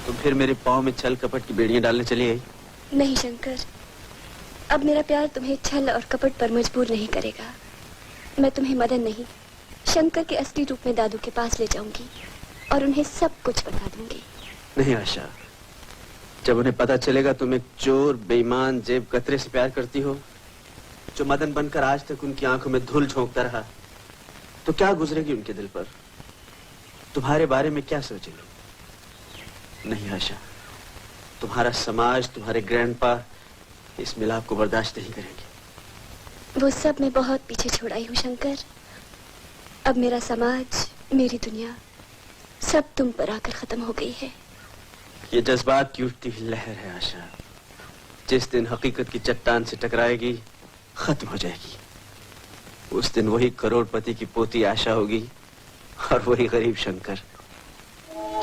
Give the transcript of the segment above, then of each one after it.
तुम फिर मेरे पाँव में छल कपट की बेड़ियां डालने चली आई? नहीं शंकर, अब मेरा प्यार तुम्हें छल और कपट पर मजबूर नहीं करेगा। मैं तुम्हें मदन नहीं, शंकर के असली रूप में दादू के पास ले जाऊंगी और उन्हें सब कुछ बता दूंगी। नहीं आशा, जब उन्हें पता चलेगा तुम एक चोर, बेईमान, जेब कतरे से प्यार करती हो, जो मदन बनकर आज तक उनकी आंखों में धूल झोंकता रहा, तो क्या गुजरेगी उनके दिल पर? तुम्हारे बारे में क्या सोचेंगे? नहीं आशा, तुम्हारा समाज, तुम्हारे ग्रैंडपा इस मिलाप को बर्दाश्त नहीं करेंगे। वो सब मैं बहुत पीछे छोड़ आई हूँ शंकर। अब मेरा समाज, मेरी दुनिया सब तुम पर आकर खत्म हो गई है। ये जज्बात की उठती हुई लहर है आशा, जिस दिन हकीकत की चट्टान से टकराएगी खत्म हो जाएगी। उस दिन वही करोड़पति की पोती आशा होगी और वही गरीब शंकर।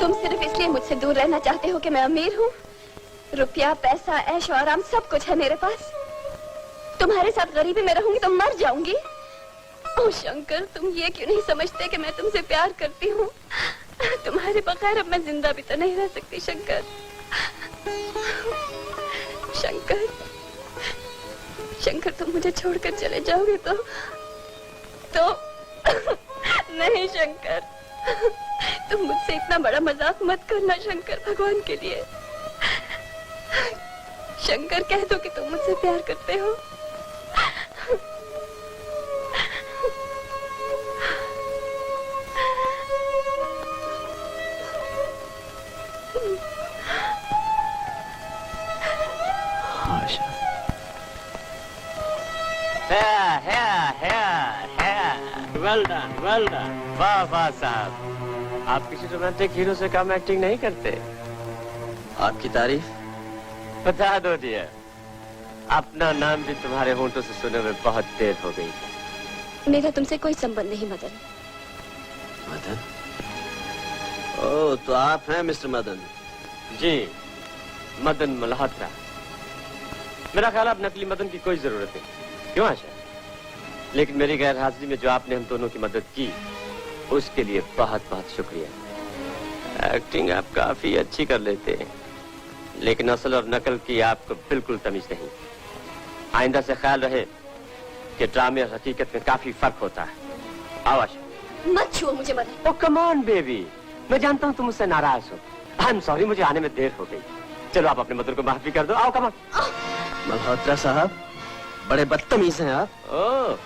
तुम सिर्फ इसलिए मुझसे दूर रहना चाहते हो कि मैं अमीर हूँ। रुपया, पैसा, ऐश और आराम सब कुछ है मेरे पास। तुम्हारे साथ गरीबी में रहूंगी तो मर जाऊंगी। ओह शंकर, तुम ये क्यों नहीं समझते कि मैं तुमसे प्यार करती हूँ? तुम्हारे बगैर अब मैं जिंदा भी तो नहीं रह सकती शंकर। शंकर, शंकर तुम मुझे छोड़कर चले जाओगे तो नहीं शंकर, तुम मुझसे इतना बड़ा मजाक मत करना शंकर, भगवान के लिए। शंकर, कह दो कि तुम मुझसे प्यार करते हो। Well done, well done. वाह वाह साहब, आप किसी रोमांटिक हीरो से कम एक्टिंग नहीं करते। आपकी तारीफ? बता दो डियर, अपना नाम भी तुम्हारे होंठों से सुने हुए बहुत देर हो गई है। मेरा तुमसे कोई संबंध नहीं मदन। मदन? ओह, तो आप हैं मिस्टर मदन? जी, मदन मल्होत्रा। मेरा ख्याल अब नकली मदन की कोई जरूरत नहीं। क्यों आशा? लेकिन मेरी गैर हाजिरी में जो आपने हम दोनों की मदद की, उसके लिए बहुत बहुत शुक्रिया। एक्टिंग आप काफी अच्छी कर लेते हैं, लेकिन असल और नकल की आपको बिल्कुल तमीज नहीं। आइंदा से ख्याल रहे कि ड्रामे और हकीकत में काफी फर्क होता है। आओ आशा। मत छुओ मुझे मदन। ओह कम ऑन बेबी, मैं जानता हूँ तुम मुझसे नाराज हो। आई एम सॉरी, मुझे आने में देर हो गई। चलो आप अपने मदर को माफी कर दो। आओ कम ऑन। मल्होत्रा साहब, बड़े बदतमीज हैं आप। ओह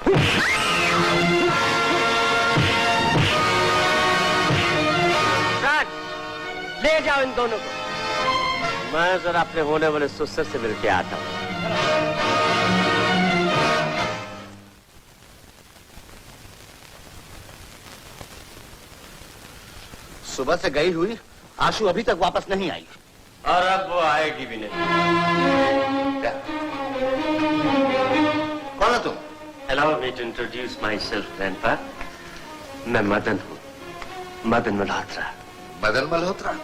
ले जाओ इन दोनों को। मैं जरा अपने होने वाले ससुर से मिलके आता हूँ। सुबह से गई हुई आशु अभी तक वापस नहीं आई। और अब वो आएगी भी नहीं। क्या? कौन है तुम? Allow me to introduce myself, grandpa. मैं मदन हूँ, मदन मल्होत्रा। मदन मल्होत्रा?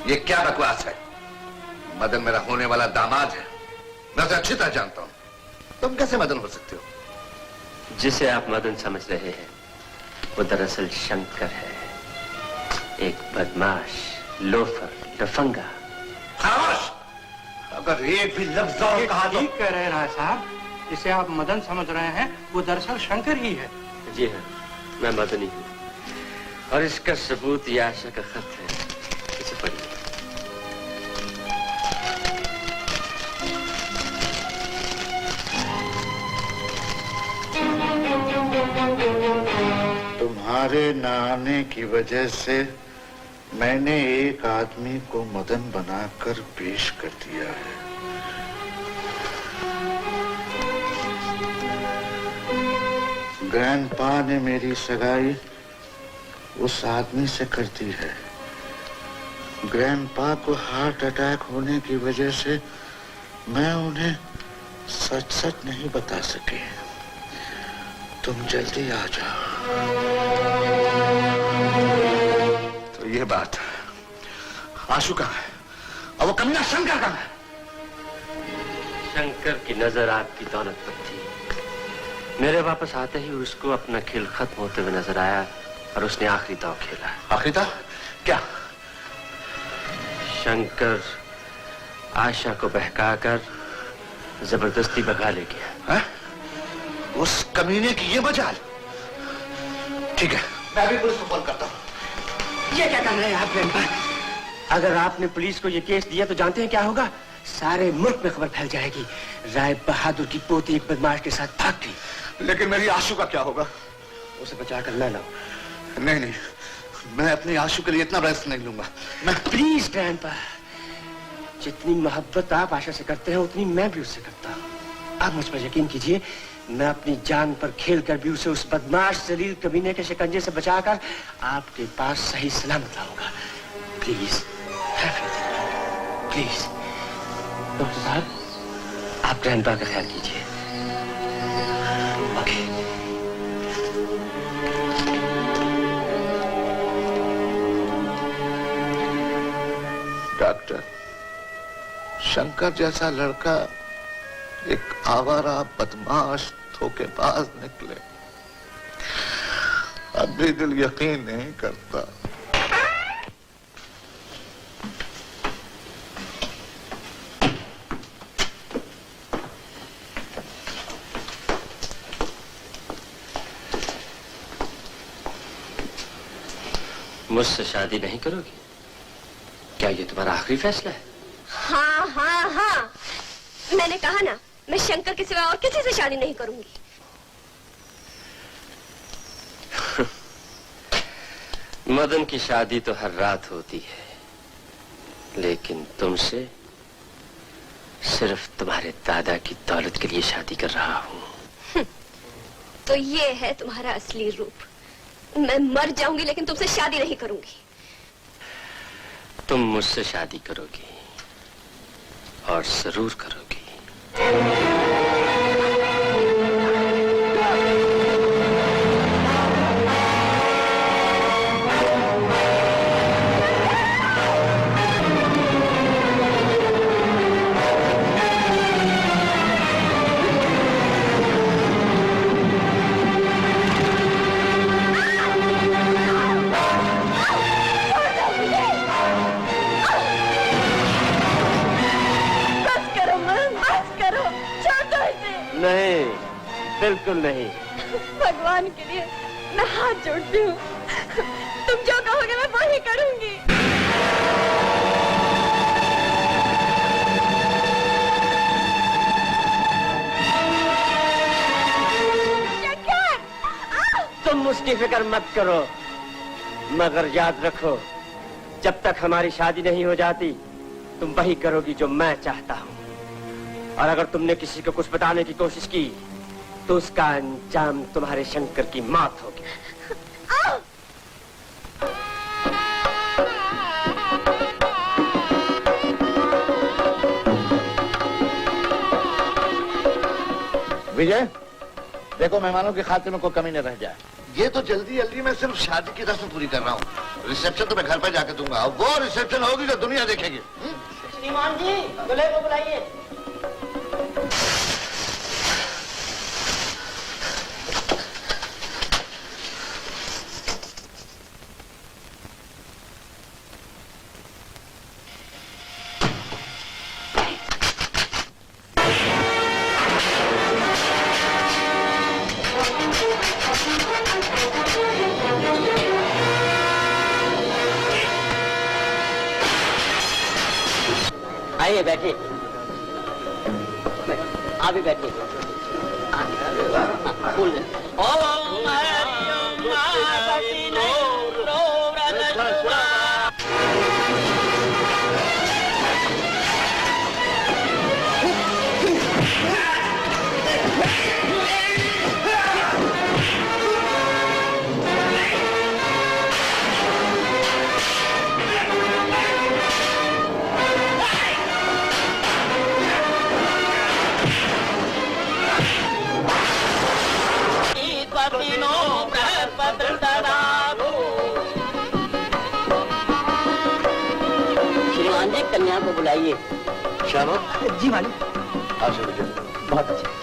ये क्या बकवास है? मदन मेरा होने वाला दामाद है, मैं उसे अच्छी तरह जानता हूँ। तुम कैसे मदन हो सकते हो? जिसे आप मदन समझ रहे हैं, वो दरअसल शंकर है। एक बदमाश, लोफर, लफंगा। खामोश! अगर एक भी लफ्ज और कहा तो... ठीक कह रहे हैं राय साहब, जिसे आप मदन समझ रहे हैं वो दरअसल शंकर ही है। जी हाँ, मैं मदन ही हूँ, और इसका सबूत ये आशा का खत है। इसे पढ़िए। तुम्हारे न आने की वजह से मैंने एक आदमी को मदन बनाकर पेश कर दिया है। ग्रैंडपा ने मेरी सगाई उस आदमी से कर दी है। ग्रैंडपा को हार्ट अटैक होने की वजह से मैं उन्हें सच सच नहीं बता सकी। तुम जल्दी आ जाओ। तो ये बात, आशु कहाँ है? और वो कमीना शंकर कहाँ है? शंकर की नजर आपकी दौलत पर थी। मेरे वापस आते ही उसको अपना खेल खत्म होते हुए नजर आया और उसने आखिरी दांव खेला। आखिरी दांव? क्या? शंकर आशा को बहकाकर जबरदस्ती भगा ले गया। है? उस कमीने की ये मजाल। ठीक है, मैं भी पुलिस को फोन करता हूँ। ये क्या कर रहे हैं आप ग्रैंडपा? अगर आपने पुलिस को ये केस दिया तो जानते हैं क्या होगा? सारे मुल्क में खबर फैल जाएगी। राय बहादुर की पोती एक बदमाश के साथ भाग गई। लेकिन मेरी आशु का क्या होगा? उसे बचाकर मैं लाऊं। नहीं नहीं, मैं अपनी आशु के लिए इतना रिस्क नहीं लूंगा। मैं प्लीज ग्रैंडपा, जितनी मोहब्बत आप आशा से करते हैं उतनी मैं भी उससे करता हूँ। आप मुझ पर यकीन कीजिए, मैं अपनी जान पर खेलकर भी उसे उस बदमाश जलील कमीने के शिकंजे से बचाकर आपके पास सही सलामत लाऊंगा। प्लीज प्लीज डॉक्टर साहब, आप ग्रैंडपा का ख्याल कीजिए। ओके। डॉक्टर, शंकर जैसा लड़का एक आवारा बदमाश धोखेबाज निकले, अब भी दिल यकीन नहीं करता। मुझसे शादी नहीं करोगी? क्या ये तुम्हारा आखिरी फैसला है? हाँ हाँ हाँ, मैंने कहा ना, मैं शंकर के सिवा और किसी से शादी नहीं करूंगी। मदन की शादी तो हर रात होती है, लेकिन तुमसे सिर्फ तुम्हारे दादा की दौलत के लिए शादी कर रहा हूँ। तो ये है तुम्हारा असली रूप। मैं मर जाऊंगी लेकिन तुमसे शादी नहीं करूंगी। तुम मुझसे शादी करोगी और जरूर करोगी। नहीं, बिल्कुल नहीं। भगवान के लिए मैं हाथ जोड़ती हूँ, तुम जो कहोगे मैं वही करूंगी। तुम उसकी फिक्र मत करो, मगर याद रखो, जब तक हमारी शादी नहीं हो जाती तुम वही करोगी जो मैं चाहता हूँ। और अगर तुमने किसी को कुछ बताने की कोशिश की तो उसका अंजाम तुम्हारे शंकर की मौत होगी। विजय, देखो मेहमानों की खातिर में कोई कमी न रह जाए। ये तो जल्दी जल्दी मैं सिर्फ शादी की रस्म पूरी कर रहा हूँ। रिसेप्शन तो मैं घर पर जाकर दूंगा, वो रिसेप्शन होगी जो दुनिया देखेगी। श्रीमान जी, दूल्हे को बुलाइए। आइए बैठिए, आप भी बैठिए। श्रीमान जी, कन्या को बुलाइए। श्यामा जी मालिक। बहुत अच्छा।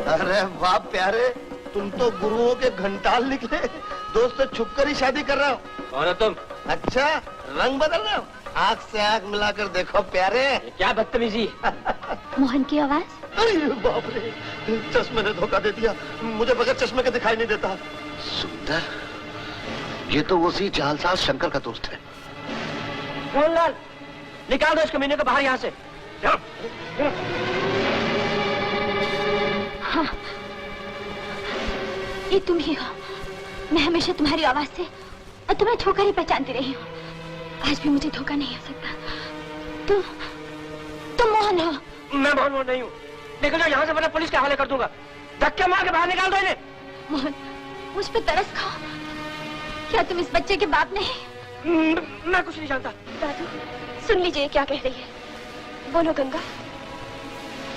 अरे वाह प्यारे, तुम तो गुरुओं के घंटाल निकले। दोस्त से छुप कर ही शादी कर रहा हो। कौन हो तुम? अच्छा, रंग बदल रहे हो? आँख से आँख मिलाकर देखो प्यारे। क्या बदतमीजी। मोहन की आवाज। अरे बाप रे, चश्मे ने धोखा दे दिया। मुझे बगैर चश्मे के दिखाई नहीं देता। सुंदर, ये तो उसी जालसाज शंकर का दोस्त है। मोहनलाल, निकाल दो इस कमीने को बाहर यहाँ से। हाँ, ये तुम ही हो। मैं हमेशा तुम्हारी आवाज से और तुम्हें छूकर ही पहचानती रही हूँ। आज भी मुझे धोखा नहीं हो सकता। तुम मोहन हो। मैं मोहन नहीं हूँ। निकल जाओ यहाँ से, वरना पुलिस के हवाले कर दूंगा। धक्के मार के बाहर निकाल दो इन्हें। मोहन, मुझ पे तरस खाओ। क्या तुम इस बच्चे के बाप नहीं? मैं कुछ नहीं जानता। दादू, सुन लीजिए क्या कह रही है। बोलो गंगा।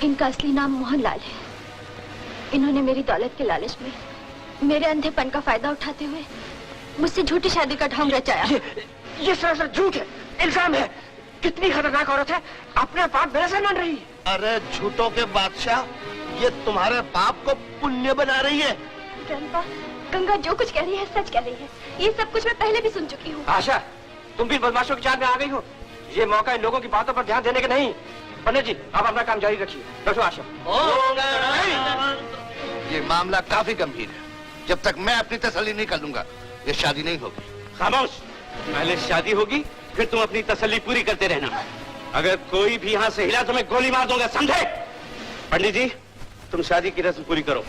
इनका असली नाम मोहनलाल है। इन्होंने मेरी दौलत के लालच में मेरे अंधेपन का फायदा उठाते हुए मुझसे झूठी शादी का ढोंग रचाया। ये सरासर झूठ है, इल्जाम है। कितनी खतरनाक औरत है, अपने पाप मेरे से मान रही है। अरे झूठों के बादशाह, ये तुम्हारे पाप को पुण्य बना रही है। ग्रैंडपा, गंगा जो कुछ कह रही है सच कह रही है। ये सब कुछ मैं पहले भी सुन चुकी हूँ। आशा, तुम भी बदमाशों की चाल में आ गई हो। ये मौका इन लोगों की बातों पर ध्यान देने का नहीं। पंडित जी, आप अपना काम जारी रखिए। बैठो आशा। ये मामला काफी गंभीर है। जब तक मैं अपनी तसल्ली नहीं कर लूंगा, ये शादी नहीं होगी। खामोश। पहले शादी होगी, फिर तुम अपनी तसल्ली पूरी करते रहना। अगर कोई भी यहाँ से हिला तो मैं गोली मार दूंगा, समझे? पंडित जी, तुम शादी की रस्म पूरी करो।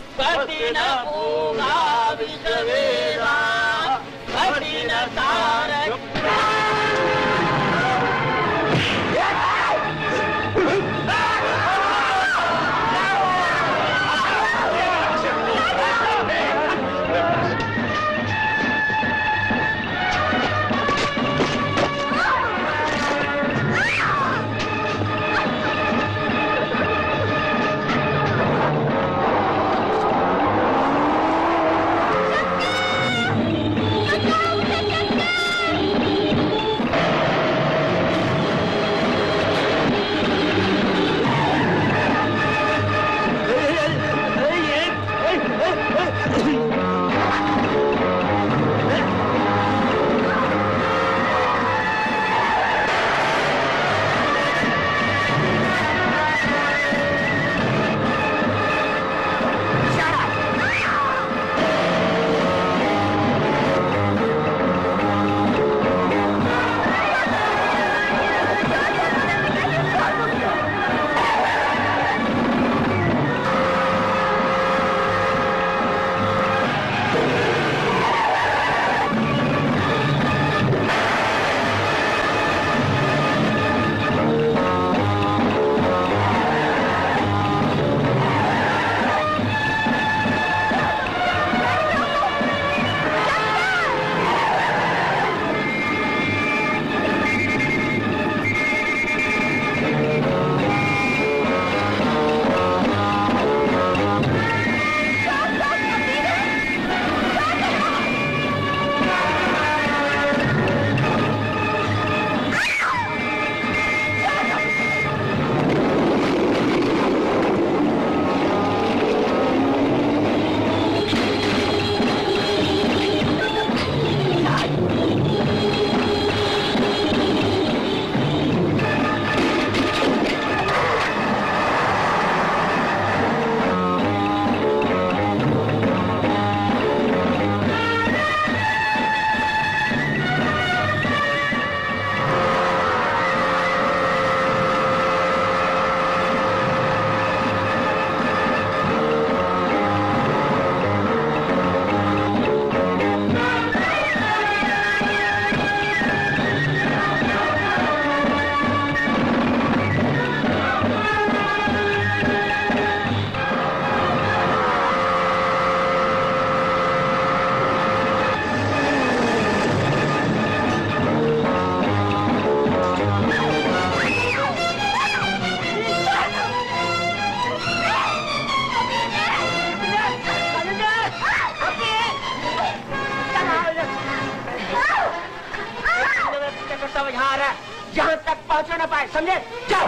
समझे? जाओ।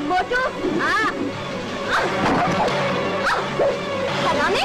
मोटू हरामी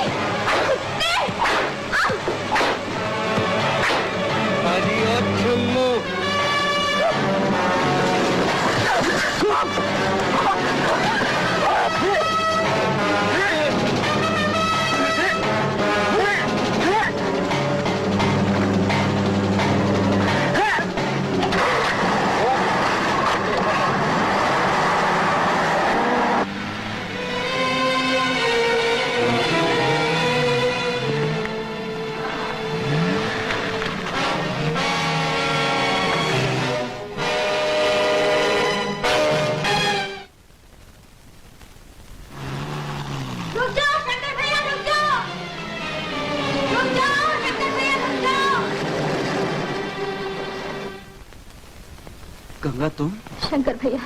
गंगा तुम? शंकर भैया,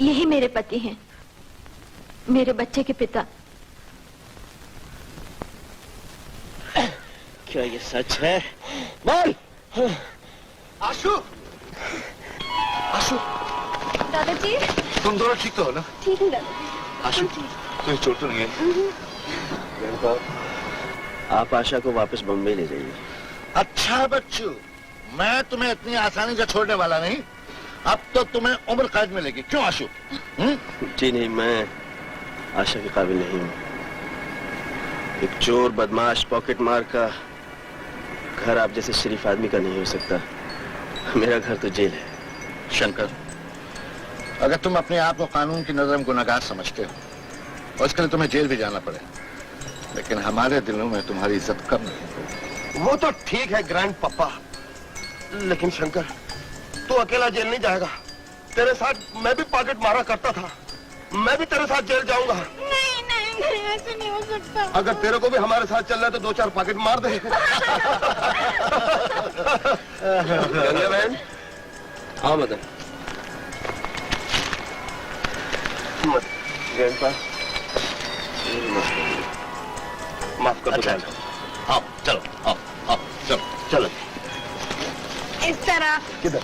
यही मेरे पति हैं, मेरे बच्चे के पिता। क्या ये सच है? बोल। आशु, आशु, दादाजी तुम दोनों ठीक तो हो ना? ठीक है दादाजी। आशु, कोई चोट तो नहीं है? आप आशा को वापस बम्बई ले जाइए। अच्छा बच्चू, मैं तुम्हें इतनी आसानी से छोड़ने वाला नहीं। अब तो तुम्हें उम्र कैद मिलेगी। क्यों आशु? जी नहीं, मैं आशा के काबिल नहीं हूँ। एक चोर, बदमाश, पॉकेट मार का घर आप जैसे शरीफ आदमी का नहीं हो सकता। मेरा घर तो जेल है। शंकर, अगर तुम अपने आप को कानून की नजर में गुनहगार समझते हो और इसके लिए तुम्हें जेल भी जाना पड़े, लेकिन हमारे दिलों में तुम्हारी इज्जत कम नहीं होगी। वो तो ठीक है ग्रैंड पापा, लेकिन शंकर तू अकेला जेल नहीं जाएगा। तेरे साथ मैं भी पॉकेट मारा करता था, मैं भी तेरे साथ जेल जाऊंगा। नहीं नहीं नहीं, ऐसे नहीं हो सकता। अगर तेरे को भी हमारे साथ चलना है तो 2-4 पॉकेट मार दे। गंगा बहन, आओ मदन। ग्रैंडपा, माफ कर दो। अच्छा, आओ चलो, आओ आओ चलो चलो। इस तरह किधर?